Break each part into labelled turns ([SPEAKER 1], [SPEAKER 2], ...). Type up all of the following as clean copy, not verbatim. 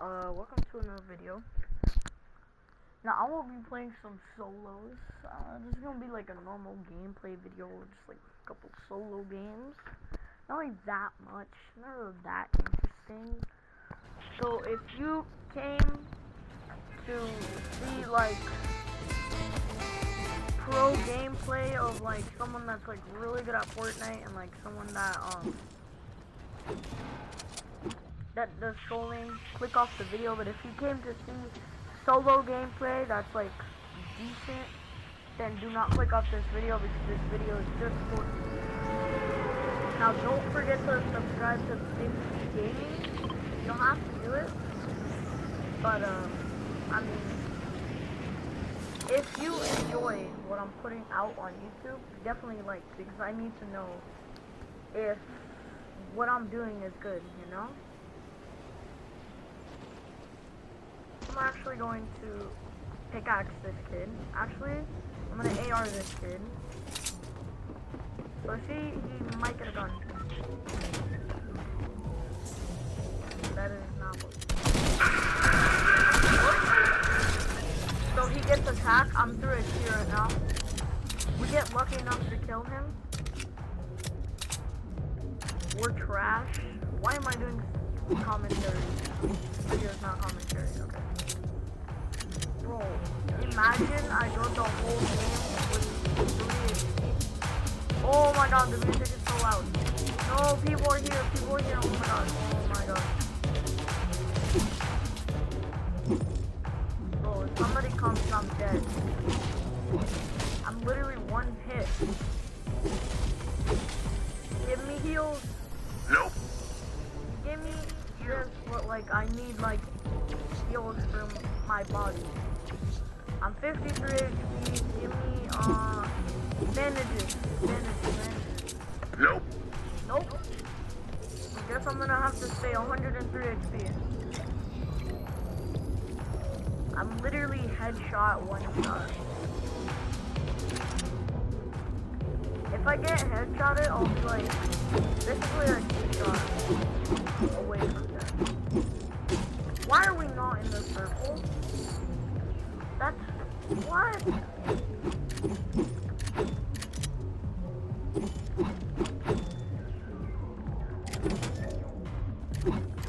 [SPEAKER 1] Welcome to another video. Now I will be playing some solos. This is gonna be like a normal gameplay video, just like a couple solo games. Not like that much, not really that interesting. So if you came to see like pro gameplay of like someone that's like really good at Fortnite and like someone that does trolling, click off the video. But if you came to see solo gameplay that's like decent, then do not click off this video because this video is just for you. Now don't forget to subscribe to Big Gaming. You don't have to do it, but I mean, if you enjoy what I'm putting out on YouTube, definitely like, because I need to know if what I'm doing is good, you know? I'm actually going to pickaxe this kid. Actually, I'm gonna AR this kid. So see, he might get a gun. That is not what. So he gets attacked. I'm through HP right now. We get lucky enough to kill him. We're trash. Why am I doing commentary? Video's not commentary, okay. Bro, imagine I go the whole game with 3 HP. Oh my god, the music is so loud. No, people are here, oh my god, oh my god. Bro, if somebody comes, I'm dead. I'm literally one hit. Give me heals.
[SPEAKER 2] Nope.
[SPEAKER 1] Give me this, but like I need like heals from my body. I'm 53 HP. Give me bandages.
[SPEAKER 2] Nope.
[SPEAKER 1] Nope. I guess I'm gonna have to stay 103 HP. I'm literally headshot one shot. If I get headshotted, I'll be like basically like 2 shots away from death. Why are we not in the circle? That's what?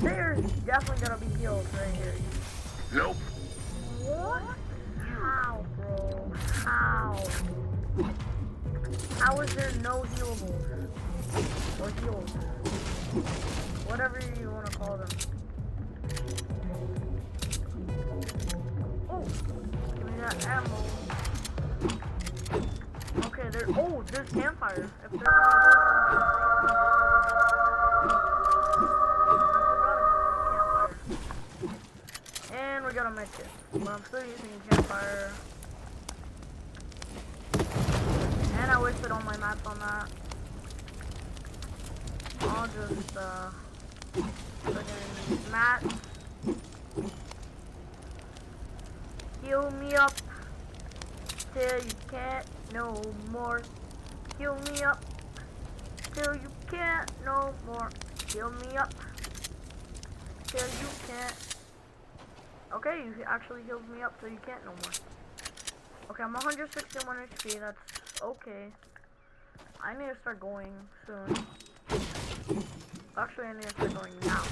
[SPEAKER 1] There's definitely gonna be heals right here.
[SPEAKER 2] Nope.
[SPEAKER 1] What? How, bro? How? How is there no healables? Or heals? Whatever you want to call them. Oh! Give me that ammo. Okay, there's campfire. If there's and we got a medkit. But I'm still using campfire. And I wasted all my mats on that. I'll just put in mats. Heal me up till you can't no more. Heal me up till you can't no more. Heal me up till you can't. Okay, you actually healed me up till you can't no more. Okay, I'm 161 HP. That's okay. I need to start going soon. Actually, I need to start going now.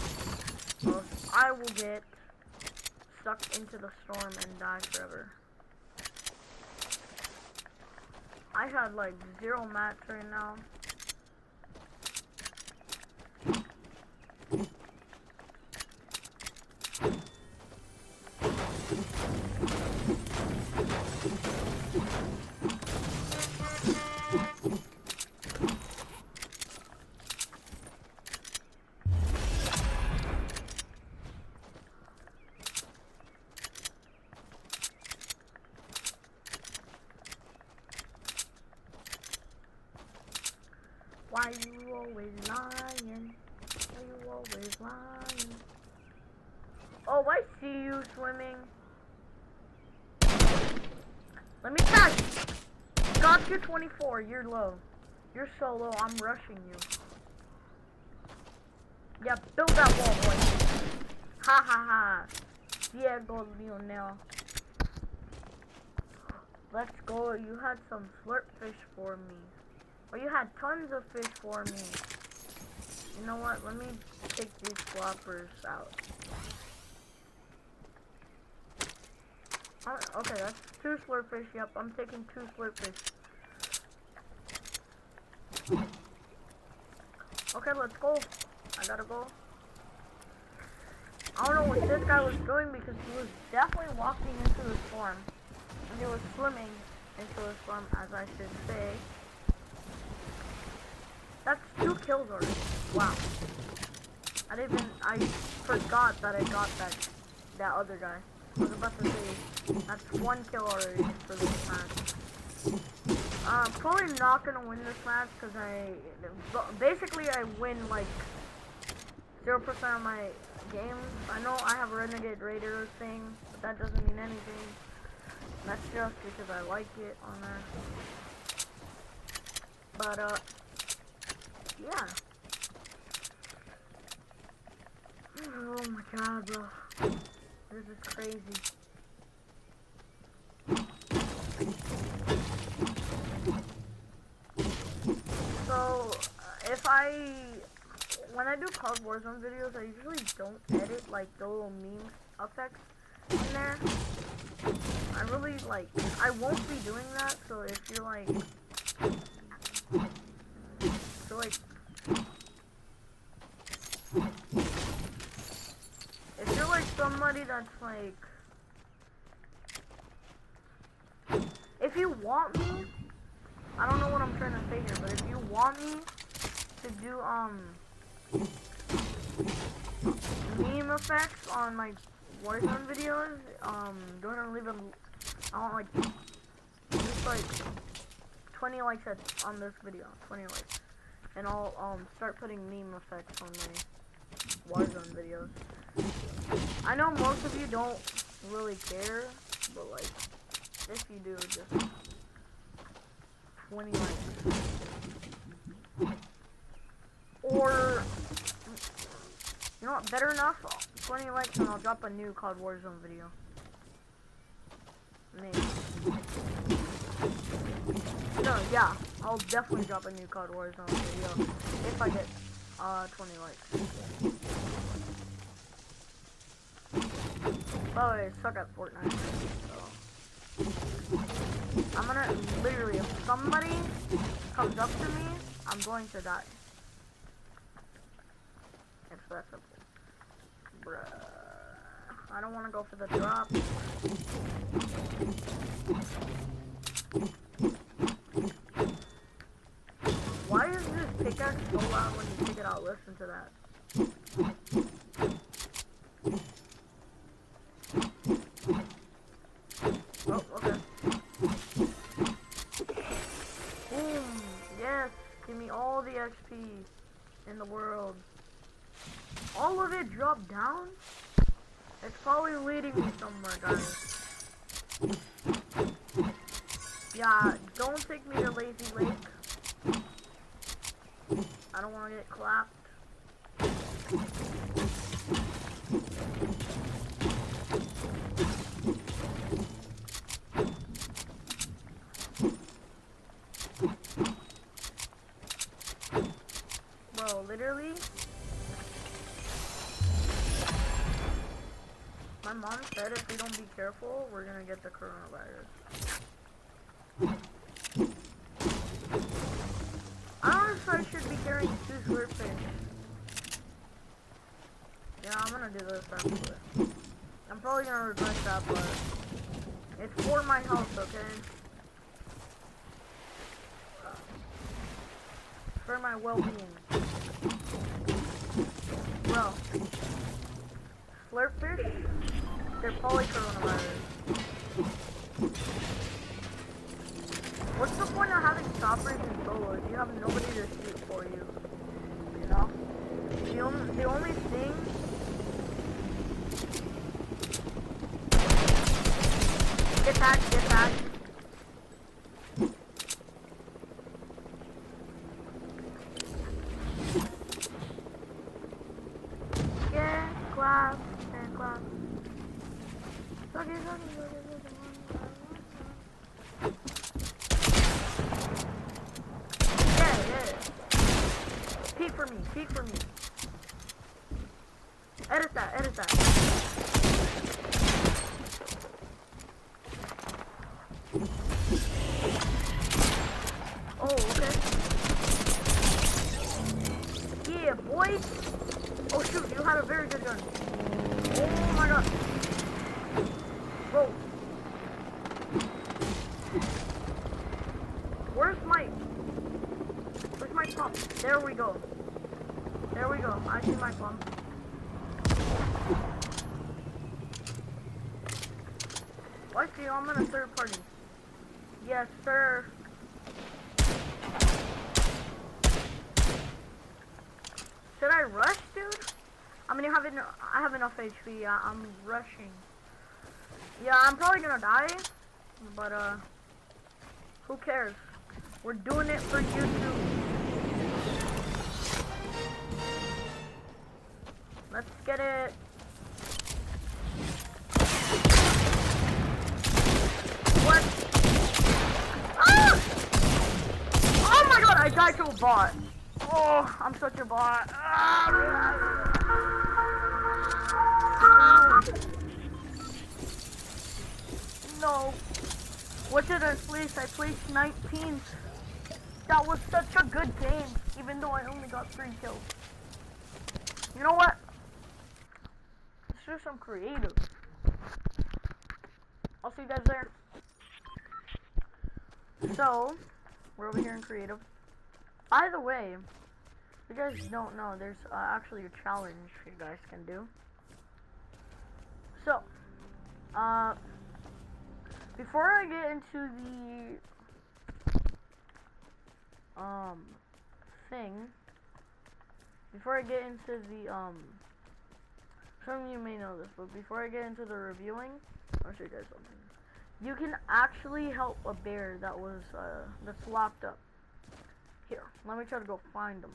[SPEAKER 1] Or I will get sucked into the storm and die forever. I had like 0 mats right now. Why you always lying? Why you always lying? Oh, I see you swimming. Let me catch you. Got you 24. You're low. You're so low. I'm rushing you. Yeah, build that wall, boy. Ha ha ha. Diego Lionel. Let's go. You had some slurp fish for me. Or you had tons of fish for me. You know what? Let me take these floppers out. Oh, okay, that's 2 slurp fish. Yep, I'm taking 2 slurp fish. Okay, let's go. I gotta go. I don't know what this guy was doing because he was definitely walking into the storm. And he was swimming into the storm, as I should say. That's 2 kills already. Wow. I forgot that I got that other guy. I was about to say, that's 1 kill already for this match. Probably not gonna win this match because basically I win like 0% of my games. I know I have a Renegade Raider thing, but that doesn't mean anything. That's just because I like it on there. But, yeah. Oh my god, bro. This is crazy. So, when I do COD Warzone videos, I usually don't edit, like, the little meme effects in there. I won't be doing that, so if you're like, if you're like somebody that's like, if you want me, I don't know what I'm trying to say here, but if you want me to do, meme effects on my Warzone videos, go ahead and leave a, I want like, just like 20 likes on this video, 20 likes, and I'll, start putting meme effects on my Warzone videos. I know most of you don't really care, but like, if you do, just 20 likes. Or, you know what, better enough, 20 likes and I'll drop a new COD Warzone video. Maybe. No, yeah, I'll definitely drop a new COD Warzone video if I get 20 likes. By the way, I suck at Fortnite, so I'm gonna literally, if somebody comes up to me, I'm going to die. It's that simple. Bruh. I don't want to go for the drop. Why is this pickaxe so loud when you take it out? Listen to that. Oh, okay. Boom. Yes. Give me all the XP in the world. All of it dropped down? It's probably leading me somewhere, guys. Yeah, don't take me to Lazy Lake. I don't want to get clapped. Bro, literally, my mom said if we don't be careful, we're gonna get the coronavirus. I don't know if I should be carrying 2 slurp fish. Yeah, I'm gonna do this after. I'm probably gonna regret that, but it's for my health, okay? For my well-being. Bro, slurp fish, they're probably coronavirus. What's the point of having stoppers and solos? You have nobody to shoot for you. You know? The only thing... Get back, get back. Get clapped. Sucky. Yeah. Peek for me. Edit that. Oh, okay. Yeah, boy. Oh shoot, you had a very good gun. Oh my god. Bro. Where's my pump? There we go. I see my pump. I see, I'm in a third party. Yes, sir. Should I rush, dude? I mean, I have enough HP. I'm rushing. Yeah, I'm probably gonna die, but who cares? We're doing it for YouTube. Let's get it. What? Ah! Oh my god, I died to a bot. Oh, I'm such a bot. No. What did I place? I placed 19th. That was such a good game, even though I only got 3 kills. You know what? Let's do some creative. I'll see you guys there. So, we're over here in creative. By the way, if you guys don't know, there's actually a challenge you guys can do. So, before I get into some of you may know this, but before I get into the reviewing, I'll show you guys something. You can actually help a bear that was, that's locked up. Here, let me try to go find him.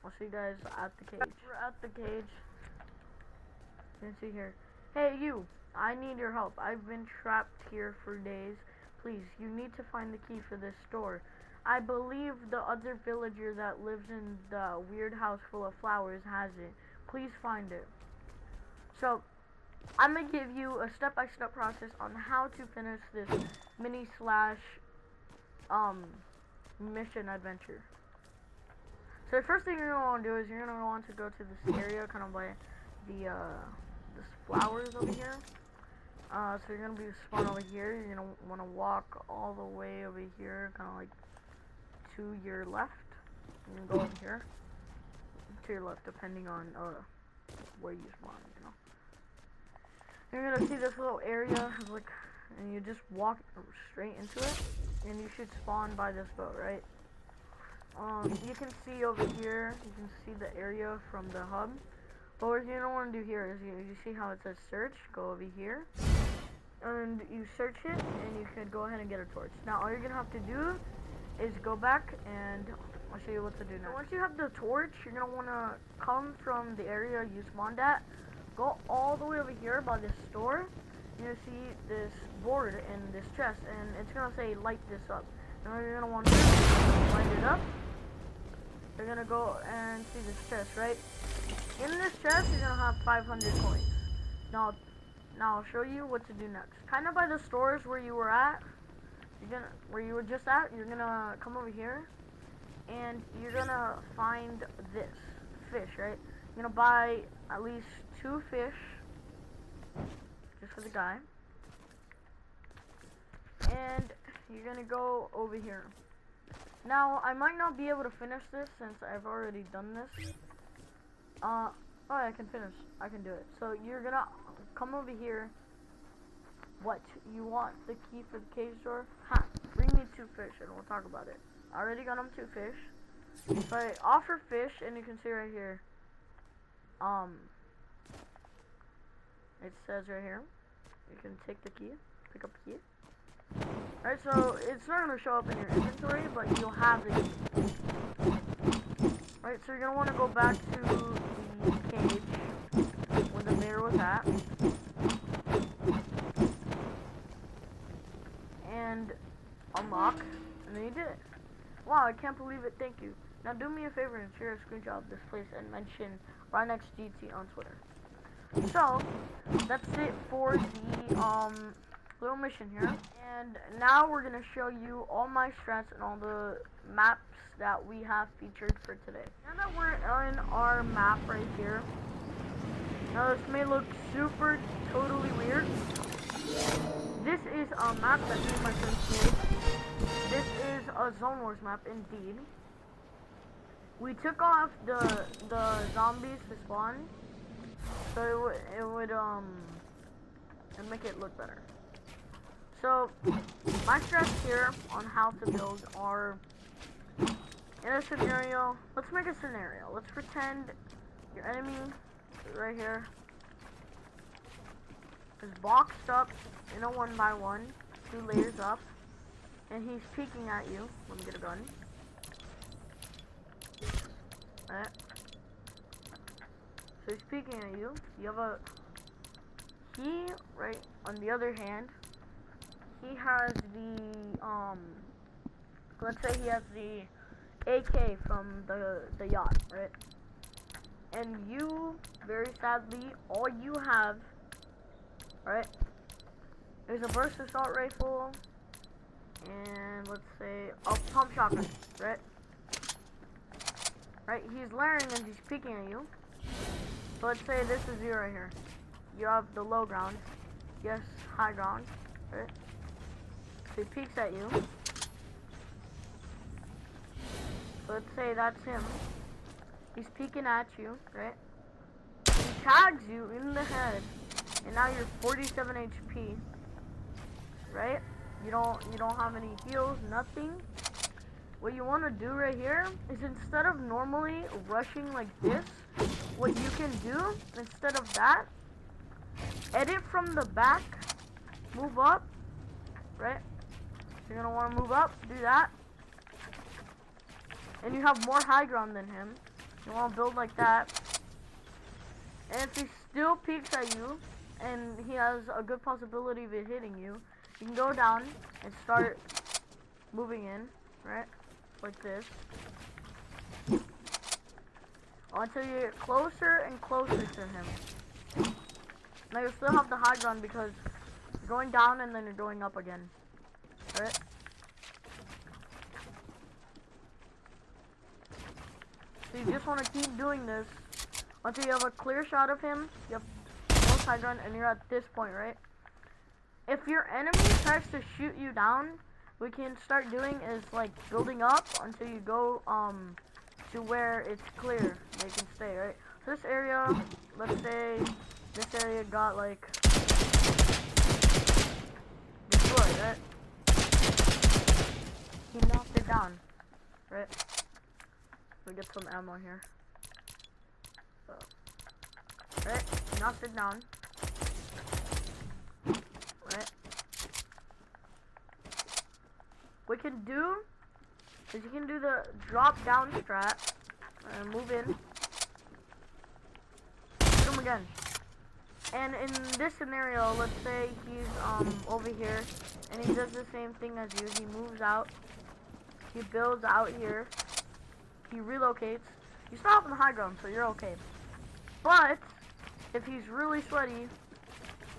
[SPEAKER 1] I'll see you guys at the cage. We're at the cage. You can see here. Hey, you! I need your help. I've been trapped here for days. Please, you need to find the key for this store. I believe the other villager that lives in the weird house full of flowers has it. Please find it. So, I'm gonna give you a step-by-step process on how to finish this mission adventure. So the first thing you're gonna want to do is you're gonna want to go to this area, kind of by the this flowers over here. So you're gonna be spawn over here. You're gonna want to walk all the way over here, kind of like to your left. You can go over here to your left, depending on where you spawn. You know. You're gonna see this little area, like, and you just walk straight into it, and you should spawn by this boat, right? You can see over here, you can see the area from the hub. But what you don't want to do here is you see how it says search. Go over here, and you search it, and you can go ahead and get a torch. Now all you're gonna have to do is go back, and I'll show you what to do now. Once you have the torch, you're gonna want to come from the area you spawned at. Go all the way over here by this store. You're gonna see this board and this chest, and it's gonna say light this up. Now you're gonna want to light it up. You're gonna go and see this chest, right? In this chest, you're gonna have 500 coins. Now I'll show you what to do next. Kind of by the stores where you were at, where you were just at, you're gonna come over here, and you're gonna find this fish, right? You're gonna buy at least 2 fish, just for the guy, and you're gonna go over here. Now, I might not be able to finish this since I've already done this. Oh, I can finish. I can do it. So, you're gonna come over here. What? You want the key for the cage door? Ha! Bring me 2 fish and we'll talk about it. I already got them 2 fish. So, I offer fish, and you can see right here. It says right here, you can take the key, pick up the key. Alright, so it's not going to show up in your inventory, but you'll have the key. Alright, so you're going to want to go back to the cage where the bear was at. Wow, I can't believe it. Thank you. Now do me a favor and share a screenshot of this place and mention RyNextGT on Twitter. So that's it for the little mission here. And now we're gonna show you all my strats and all the maps that we have featured for today. Now that we're in our map right here. Now this may look super totally weird. This is a map that me and my friends made. This is a Zone Wars map indeed. We took off the zombies to spawn, so it would make it look better. So my strats here on how to build are, in a scenario, let's make a scenario. Let's pretend your enemy right here is boxed up in a 1x1, 2 layers up, and he's peeking at you. Let me get a gun. Alright. So he's peeking at you. You have he, right, on the other hand, he has the, let's say he has the AK from the yacht, right? And you, very sadly, all you have, right, is a burst assault rifle, and let's say a pump shotgun, right? Right, he's layering and he's peeking at you. So let's say this is you right here. You have the low ground, yes, high ground, right? So he peeks at you. So let's say that's him. He's peeking at you, right? He tags you in the head, and now you're 47 HP, right? You don't have any heals, nothing. What you want to do right here is, instead of normally rushing like this, what you can do instead of that, edit from the back, move up, right? You're gonna want to move up, do that, and you have more high ground than him. You want to build like that, and if he still peeks at you and he has a good possibility of it hitting you, you can go down and start moving in, right, like this, until you get closer and closer to him. Now you still have the high ground because you're going down and then you're going up again, right? So you just want to keep doing this until you have a clear shot of him, you have most high ground, and you're at this point, right? If your enemy tries to shoot you down, what we can start doing is like building up until you go to where it's clear, they can stay, right? So this area, let's say this area got like destroyed, right? He knocked it down, right? We get some ammo here. So, right, he knocked it down. Right. What you can do is you can do the drop down strat and move in. Hit him again. And in this scenario, let's say he's over here and he does the same thing as you. He moves out. He builds out here. He relocates. You still have the high ground, so you're okay. But if he's really sweaty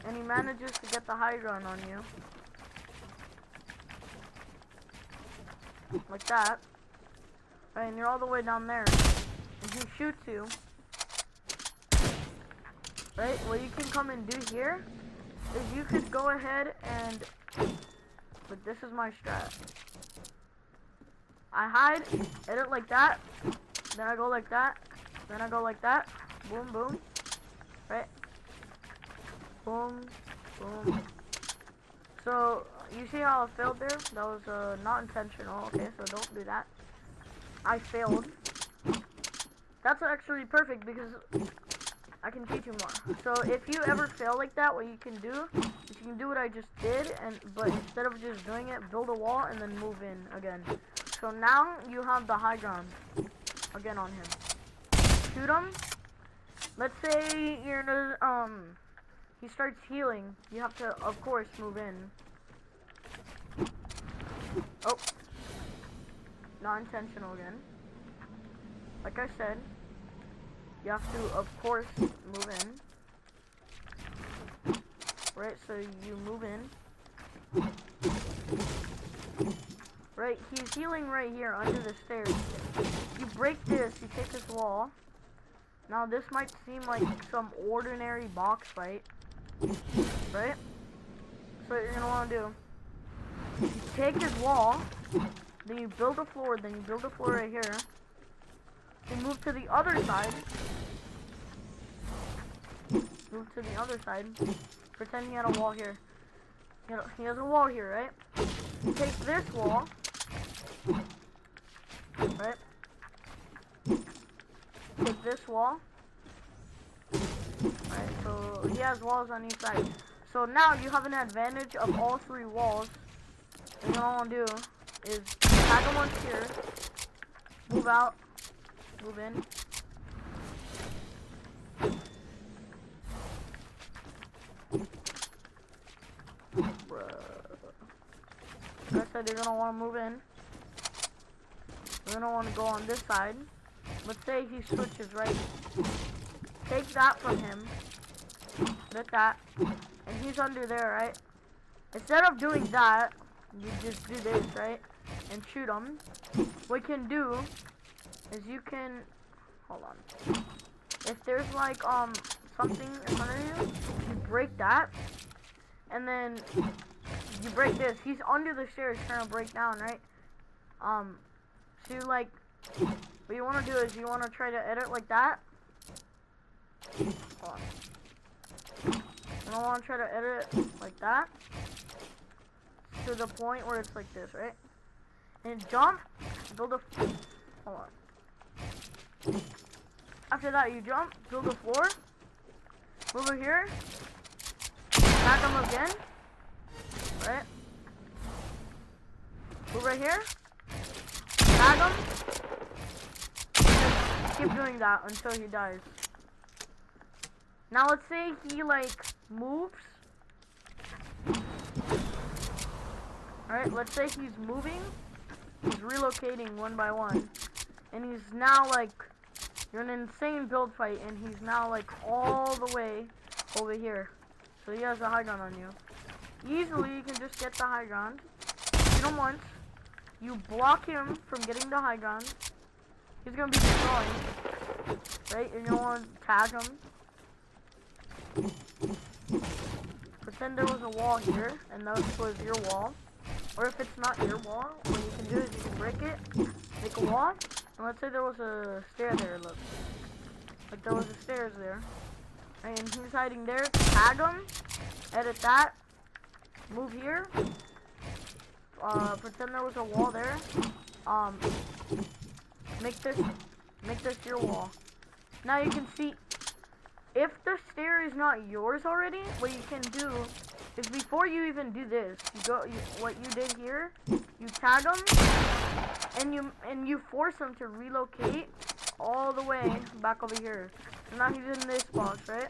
[SPEAKER 1] and he manages to get the high ground on you, like that, right, and you're all the way down there, and he shoots you, right, what you can come and do here is you could go ahead and, but this is my strat. I hide, edit like that, then I go like that, then I go like that, boom, boom, right, boom, boom. So, you see how I failed there? That was not intentional, okay, so don't do that. I failed. That's actually perfect because I can teach you more. So, if you ever fail like that, what you can do is you can do what I just did, but instead of just doing it, build a wall and then move in again. So now you have the high ground again on him. Shoot him. Let's say you're in a, he starts healing. You have to, of course, move in. Oh. not intentional again. Like I said, you have to, of course, move in. Right, so you move in. Right, he's healing right here under the stairs. You break this, you take this wall. Now this might seem like some ordinary box fight. Right? So what you're gonna wanna do, you take his wall, then you build a floor, right here. You move to the other side. Move to the other side. Pretend he had a wall here. He has a wall here, right? You take this wall. Right? Take this wall. Alright, so he has walls on each side. So now you have an advantage of all three walls. And all I want to do is tag him once here. Move out. Move in. Like I said, you're gonna want to move in. You're gonna want to go on this side. Let's say he switches, right? Take that from him. Get that. And he's under there, right? Instead of doing that, you just do this, right? And shoot him. What you can do is you can, hold on. If there's like something in front of you, you break that. And then you break this. He's under the stairs trying to break down, right? So you like, what you want to do is you want to try to edit like that. Hold on. You don't want to try to edit like that. To the point where it's like this, right? And jump, build a, hold on. After that, you jump, build a floor. Move over here. Back him again. Right? Move right here. Tag him. Just keep doing that until he dies. Now let's say he like moves. Alright, let's say he's moving. He's relocating one by one. And he's now like, you're in an insane build fight and he's now like all the way over here. So he has a high ground on you. Easily you can just get the high ground. Shoot him once. You block him from getting the high ground. He's gonna be destroying. Right? You're gonna want to tag him. Pretend there was a wall here, and that was your wall. Or if it's not your wall, what you can do is you can break it, make a wall, and let's say there was a stair there, look. Like there was a stairs there. Right, and he's hiding there, tag him, edit that, move here, pretend there was a wall there, make this your wall. Now you can see, if the stair is not yours already, what you can do is before you even do this, what you did here, you tag them, and you force them to relocate all the way back over here. So now he's in this box, right?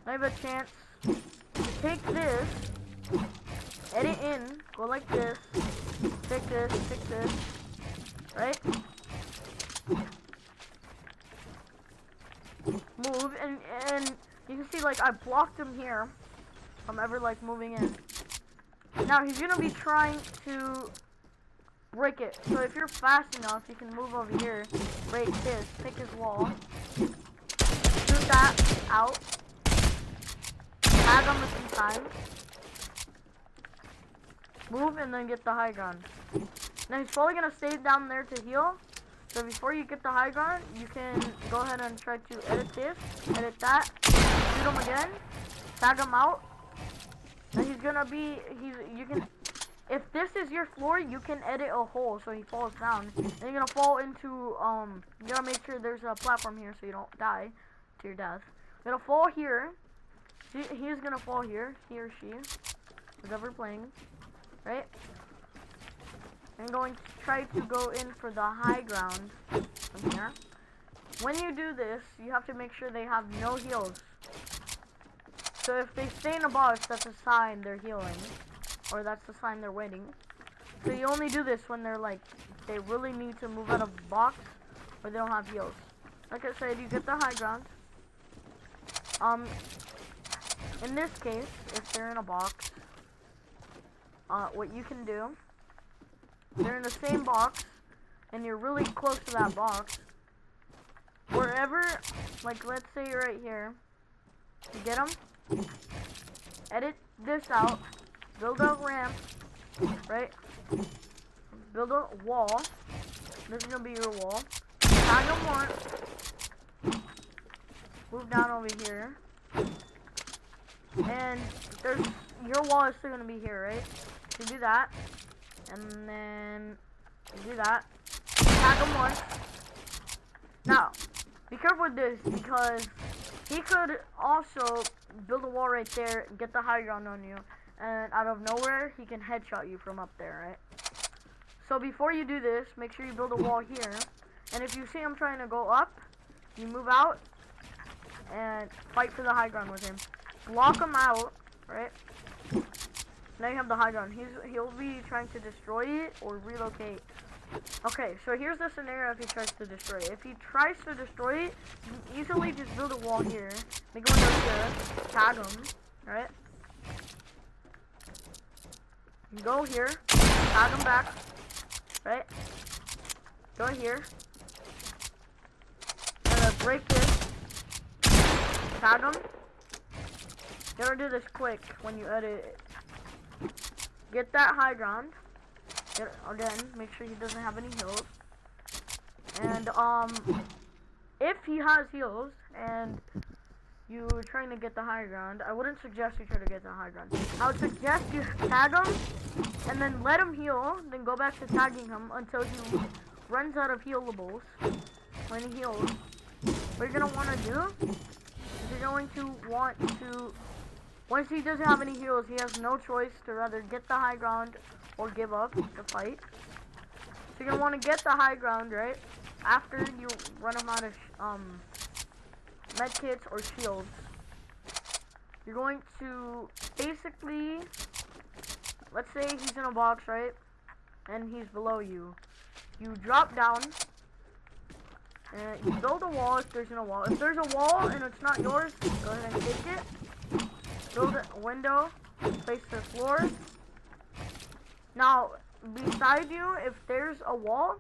[SPEAKER 1] Now you have a chance to take this, edit in, go like this, take this, right? Move, and you can see like I blocked him here from ever like moving in. Now he's gonna be trying to break it. So if you're fast enough, you can move over here, break this, pick his wall, shoot that out, tag him a few times, move, and then get the high ground. Now he's probably gonna stay down there to heal. So before you get the high ground, you can go ahead and try to edit this, edit that, shoot him again, tag him out. Now he's gonna be, you can, if this is your floor, you can edit a hole so he falls down. And you're gonna fall into, you gotta make sure there's a platform here so you don't die to your death. You're gonna fall here. He's gonna fall here, he or she, whoever playing, right? I'm going to try to go in for the high ground from here. When you do this, you have to make sure they have no heals. So if they stay in a box, that's a sign they're healing. Or that's a sign they're waiting. So you only do this when they're like, they really need to move out of the box or they don't have heals. Like I said, you get the high ground. In this case, if they're in a box, what you can do, they're in the same box, and you're really close to that box. Wherever, like let's say you're right here, you get them, edit this out, build a ramp, right? Build a wall. This is gonna be your wall. Tag them more. Move down over here. And there's your wall is still gonna be here, right? So you do that, and then you do that. Tag them once. Now, be careful with this because he could also build a wall right there, get the high ground on you, and out of nowhere he can headshot you from up there, right? So before you do this, make sure you build a wall here, and if you see him trying to go up, you move out and fight for the high ground with him. Block him out, right? Now you have the high ground. He'll be trying to destroy it or relocate. Okay, so here's the scenario if he tries to destroy it. If he tries to destroy it, you can easily just build a wall here. Make a window here. Tag him, right? You go here. Tag him back, right? Go here. Break this. Tag him. You gotta do this quick when you edit it. Get that high ground. Again, make sure he doesn't have any heals. And if he has heals and you're trying to get the high ground, I wouldn't suggest you try to get the high ground. I would suggest you tag him and then let him heal, then go back to tagging him until he runs out of healables. When he heals, what you're gonna want to do is you're going to want to, once he doesn't have any heals, he has no choice to rather get the high ground or give up the fight. So you're gonna want to get the high ground, right? After you run him out of medkits or shields, you're going to basically, let's say he's in a box, right? And he's below you. You drop down and you build a wall if there's no wall. If there's a wall and it's not yours, go ahead and take it. Build a window, place the floor. Now, beside you, if there's a wall,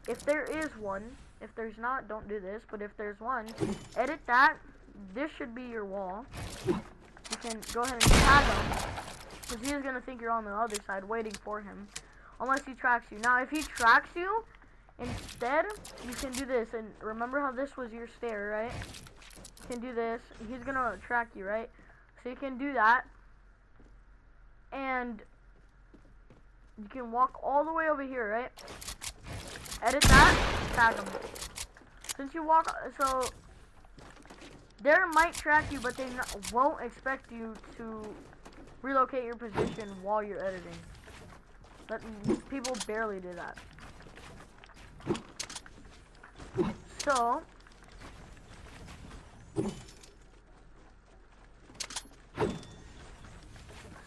[SPEAKER 1] if there is one, if there's not, don't do this, but if there's one, edit that. This should be your wall. You can go ahead and tag him, because he is going to think you're on the other side waiting for him, unless he tracks you. Now, if he tracks you, instead, you can do this, and remember how this was your stair, right? You can do this. He's going to track you, right? So you can do that, and you can walk all the way over here, right? Edit that, tag him. Since you walk, so they might track you, but they won't expect you to relocate your position while you're editing. But people barely do that.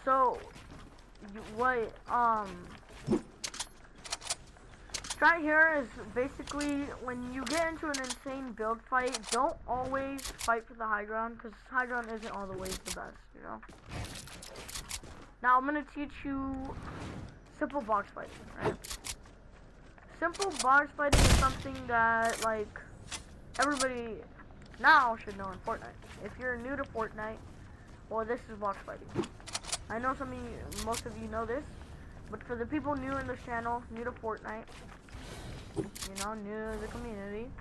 [SPEAKER 1] So what right here is basically when you get into an insane build fight, don't always fight for the high ground, because high ground isn't always the best, you know. Now I'm gonna teach you simple box fighting, right? Simple box fighting is something that like everybody now should know in Fortnite. If you're new to Fortnite, well, this is box fighting. I know most of you know this, but for the people new in this channel, new to Fortnite, you know, new to the community,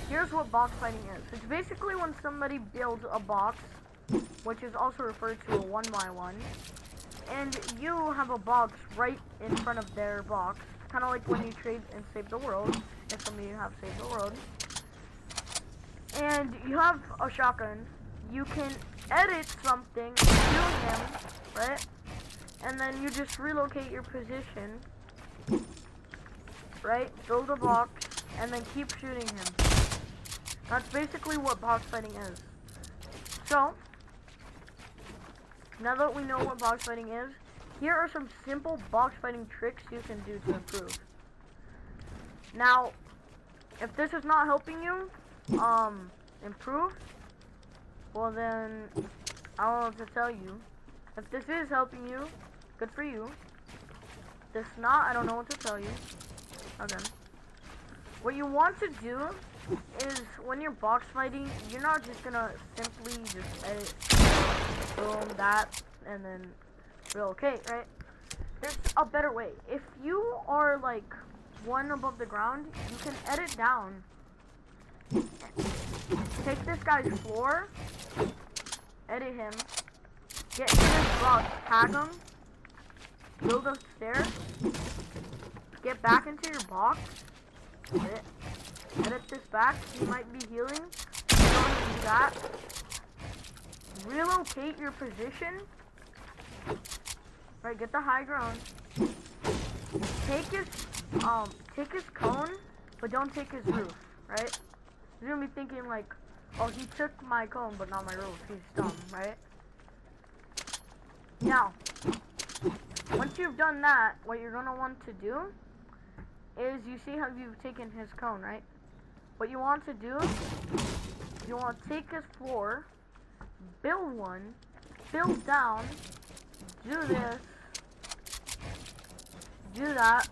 [SPEAKER 1] here's what box fighting is. It's basically when somebody builds a box, which is also referred to a 1x1, and you have a box right in front of their box, kind of like when you trade and save the world, if some of you have saved the world, and you have a shotgun. You can edit something, shoot him, right? And then you just relocate your position, right? Build a box, and then keep shooting him. That's basically what box fighting is. So, now that we know what box fighting is, here are some simple box fighting tricks you can do to improve. Now, if this is not helping you improve, well then I don't know what to tell you. If this is helping you, good for you. If it's not, I don't know what to tell you. Okay. What you want to do is when you're box fighting, you're not just gonna simply just edit, boom, that, and then relocate, right? There's a better way. If you are like one above the ground, you can edit down. Take this guy's floor, edit him, get to this box, tag him, build a stair, get back into your box, edit this back, he might be healing, you don't want to do that, relocate your position, right, get the high ground, take his cone, but don't take his roof, right? You're gonna be thinking like, oh, he took my cone, but not my roof, he's dumb, right? Now, once you've done that, what you're gonna want to do is, you see how you've taken his cone, right? What you want to do, you want to take his floor, build one, build down, do this, do that,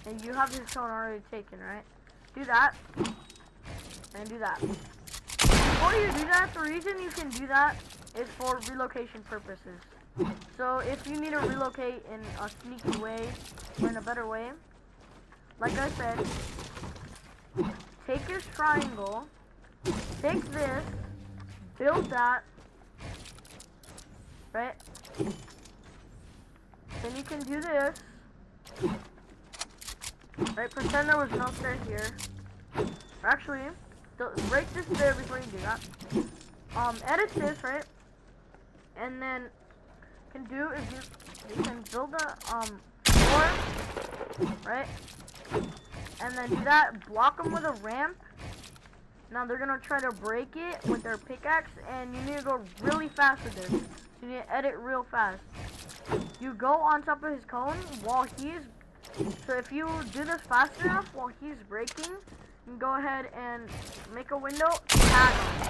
[SPEAKER 1] and you have his cone already taken, right? Do that, and do that. Before you do that, the reason you can do that is for relocation purposes. So if you need to relocate in a sneaky way, or in a better way, like I said, take your triangle, take this, build that, right? Then you can do this, right? Pretend there was no stair here. Actually, break this stair before you do that. Edit this, right? And then can do is you can build a floor, right? And then do that, block them with a ramp. Now they're gonna try to break it with their pickaxe, and you need to go really fast with this. You need to edit real fast. You go on top of his cone while he's, so if you do this fast enough while he's breaking, you can go ahead and make a window, tag him.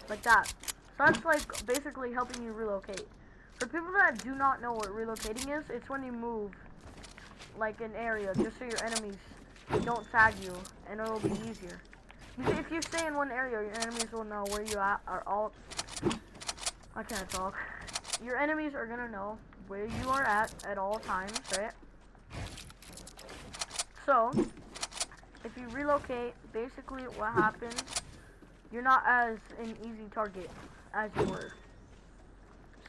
[SPEAKER 1] Like that. So that's like basically helping you relocate. For people that do not know what relocating is, it's when you move like an area just so your enemies don't tag you, and it'll be easier. If you stay in one area, your enemies will know where you are all. I can't talk. Your enemies are gonna know where you are at all times, right? So if you relocate, basically what happens, you're not as an easy target as you were,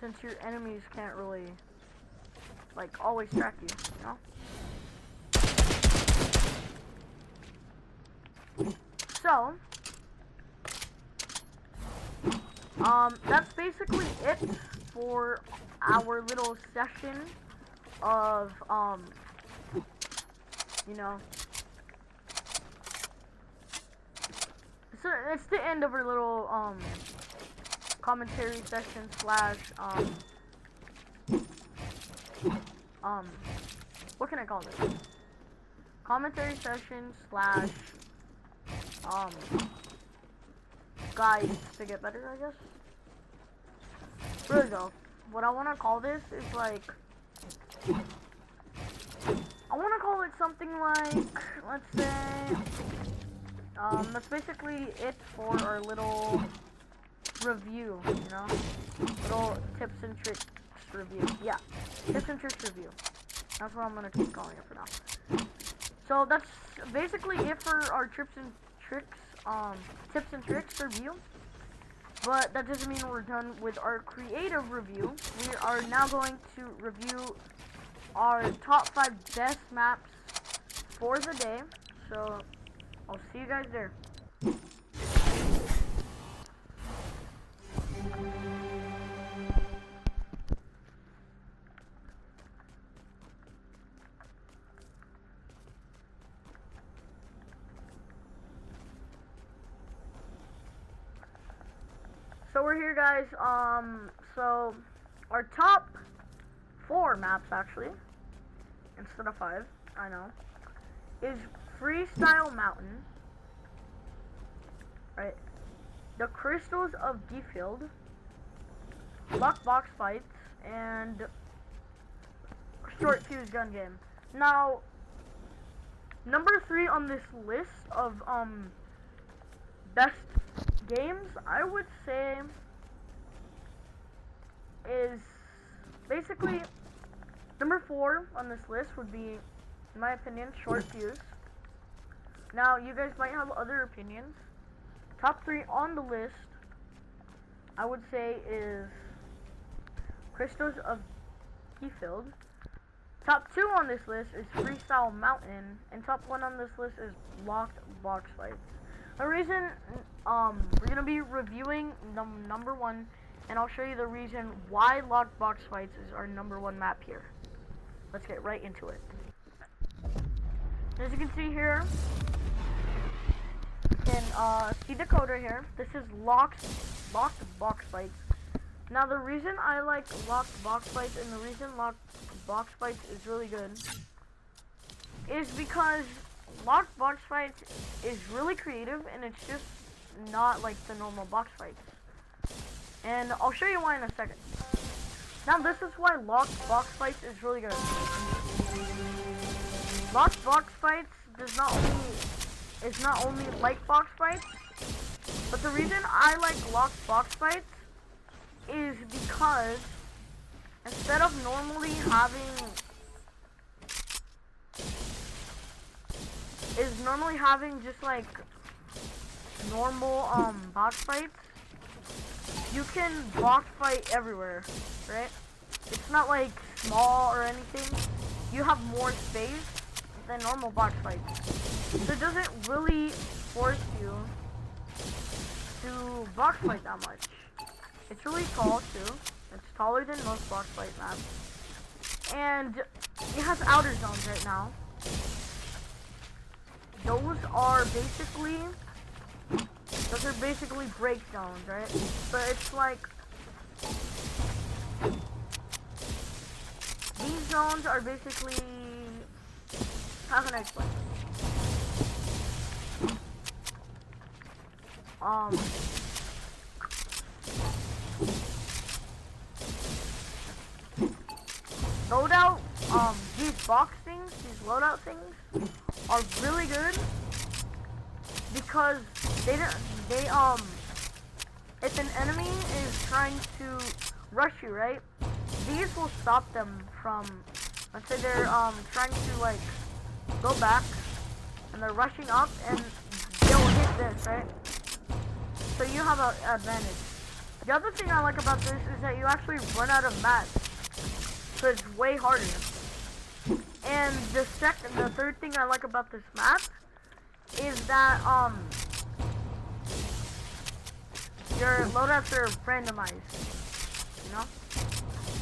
[SPEAKER 1] since your enemies can't really like always track you, you know? So that's basically it for our little session of you know, so it's the end of our little commentary session slash what can I call this? Commentary session slash guide to get better, I guess. Really though, what I want to call this is like, I want to call it something like, let's say, that's basically it for our little review, you know, little tips and tricks review. Yeah, tips and tricks review. That's what I'm gonna keep calling it for now. So that's basically it for our tips and tricks review. But that doesn't mean we're done with our creative review. We are now going to review our top 5 best maps for the day. So I'll see you guys there. So we're here, guys. So our top 4 maps actually, instead of 5, I know, is Freestyle Mountain, right? The Crystals of Defield, Lock Box Fights, and Short Fuse Gun Game. Now, number 3 on this list of best games, I would say, is basically number 4 on this list would be, in my opinion, Short Fuse. Now, you guys might have other opinions. Top 3 on the list, I would say, is Crystals of Defield. Top 2 on this list is Freestyle Mountain, and top 1 on this list is Locked Box Fights. The reason we're gonna be reviewing number 1, and I'll show you the reason why Locked Box Fights is our number 1 map here. Let's get right into it. As you can see here, you can see the code right here. This is Locked Box Fights. Now, the reason I like Locked Box Fights and the reason Locked Box Fights is really good is because Locked Box Fights is really creative, and it's just not like the normal box fights. And I'll show you why in a second. Now, this is why Locked Box Fights is really good. Locked Box Fights is not only like box fights, but the reason I like Locked Box Fights is because instead of normally having just like normal box fights, you can box fight everywhere, right? It's not like small or anything. You have more space than normal box fights, so it doesn't really force you to box fight that much. It's really tall too. It's taller than most box fight maps. And it has outer zones right now. Those are basically break zones, right? But it's like these zones are basically, how can I explain? Loadout, these box things, these loadout things are really good because if an enemy is trying to rush you, right, these will stop them from, let's say they're trying to like go back and they're rushing up and they'll hit this, right? So you have an advantage. The other thing I like about this is that you actually run out of mats. So it's way harder. And the third thing I like about this map is that your loadouts are randomized. You know?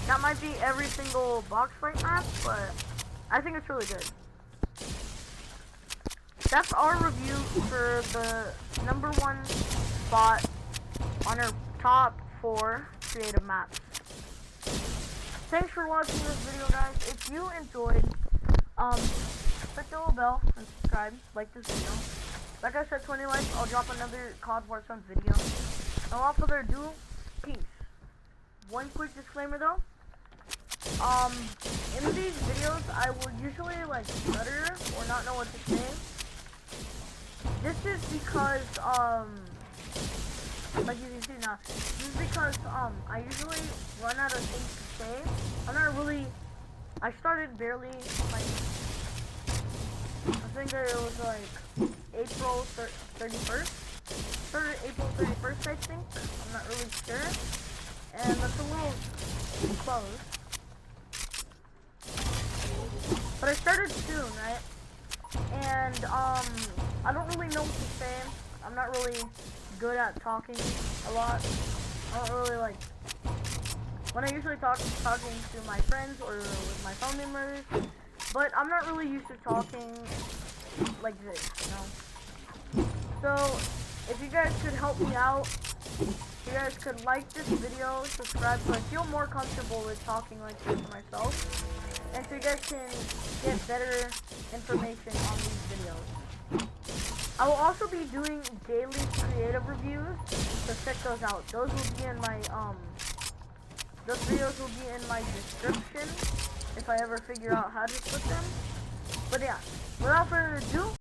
[SPEAKER 1] That might be every single box fight map, but I think it's really good. That's our review for the number 1 spot on our top 4 creative maps. Thanks for watching this video, guys. If you enjoyed, click the little bell and subscribe, like this video. Like I said, 20 likes, I'll drop another COD Warzone video. And without further ado, peace. One quick disclaimer though. In these videos, I will usually like stutter or not know what to say. This is because, like you can see now, this is because, I usually run out of things to say. I started barely, like, I think that it was like April 31st. Started April 31st, I think. I'm not really sure. And that's a little close. But I started soon, right? And, I don't really know what to say. I'm not really good at talking a lot. I don't really like, when I usually talking to my friends or with my family members, but I'm not really used to talking like this, you know? So, if you guys could help me out, You guys could like this video, subscribe so I feel more comfortable with talking like this to myself. And so you guys can get better information on these videos. I will also be doing daily creative reviews, so check those out. Those will be in my, those videos will be in my description if I ever figure out how to put them. But yeah, without further ado,